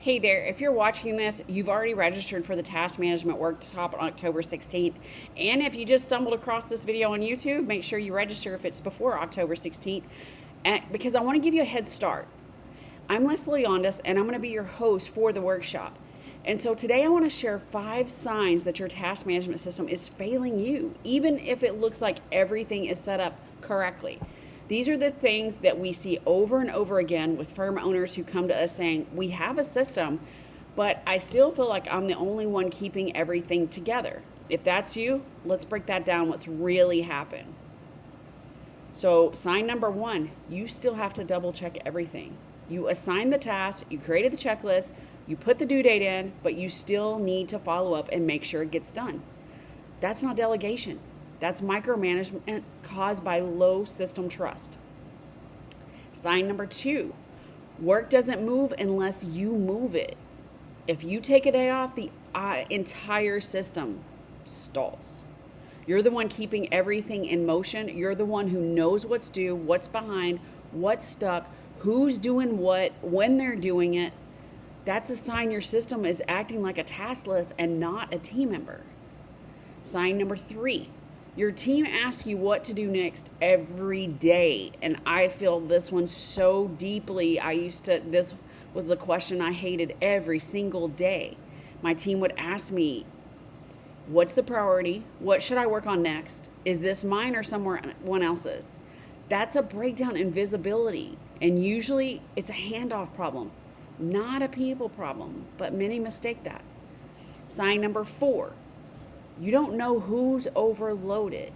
Hey there, if you're watching this, you've already registered for the task management workshop on October 16th. And if you just stumbled across this video on YouTube, make sure you register if it's before October 16th, because I want to give you a head start. I'm Leslie Ondas, and I'm going to be your host for the workshop. And so today I want to share 5 signs that your task management system is failing you, even if it looks like everything is set up correctly. These are the things that we see over and over again with firm owners who come to us saying, we have a system, but I still feel like I'm the only one keeping everything together. If that's you, let's break that down, what's really happened. So sign number 1, you still have to double check everything. You assign the task, you created the checklist, you put the due date in, but you still need to follow up and make sure it gets done. That's not delegation. That's micromanagement caused by low system trust. Sign number 2, work doesn't move unless you move it. If you take a day off, the entire system stalls. You're the one keeping everything in motion. You're the one who knows what's due, what's behind, what's stuck, who's doing what, when they're doing it. That's a sign your system is acting like a task list and not a team member. Sign number 3, your team asks you what to do next every day. And I feel this one so deeply. This was the question I hated every single day. My team would ask me, what's the priority? What should I work on next? Is this mine or someone else's? That's a breakdown in visibility. And usually it's a handoff problem, not a people problem, but many mistake that. Sign number 4, you don't know who's overloaded.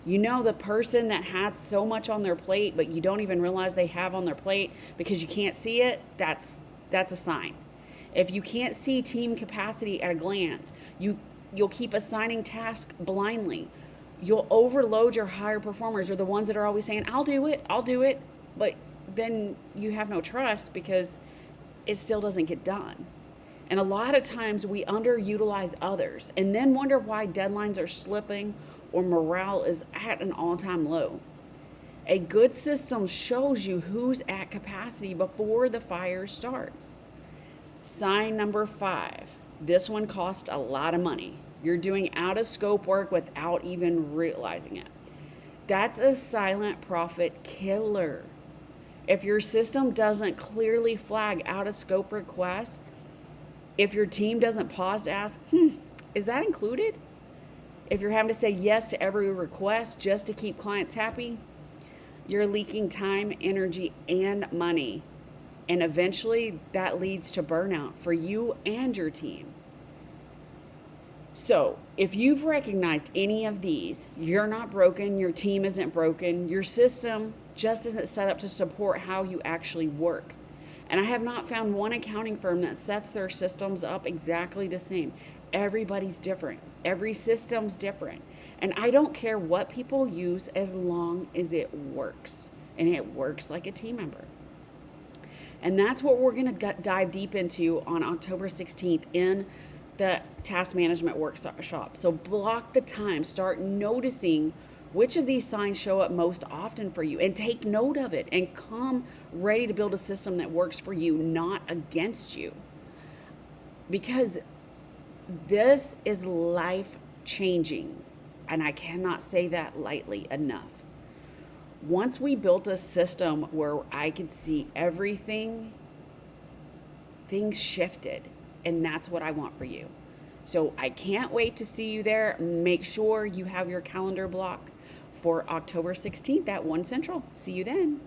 You know the person that has so much on their plate, but you don't even realize they have on their plate because you can't see it. That's a sign. If you can't see team capacity at a glance, you'll keep assigning tasks blindly. You'll overload your higher performers, or the ones that are always saying, I'll do it, but then you have no trust because it still doesn't get done. And a lot of times we underutilize others and then wonder why deadlines are slipping or morale is at an all-time low. A good system shows you who's at capacity before the fire starts. Sign number 5. This one costs a lot of money. You're doing out of scope work without even realizing it. That's a silent profit killer. If your system doesn't clearly flag out of scope requests, if your team doesn't pause to ask, is that included? If you're having to say yes to every request just to keep clients happy, you're leaking time, energy, and money. And eventually that leads to burnout for you and your team. So if you've recognized any of these, you're not broken, your team isn't broken, your system just isn't set up to support how you actually work. And I have not found one accounting firm that sets their systems up exactly the same. Everybody's different. Every system's different. And I don't care what people use as long as it works. And it works like a team member. And that's what we're going to dive deep into on October 16th in the task management workshop. So block the time. Start noticing which of these signs show up most often for you, and take note of it and come ready to build a system that works for you, not against you. Because this is life changing, and I cannot say that lightly enough. Once we built a system where I could see everything, things shifted, and that's what I want for you. So I can't wait to see you there. Make sure you have your calendar block for October 16th at 1 Central. See you then.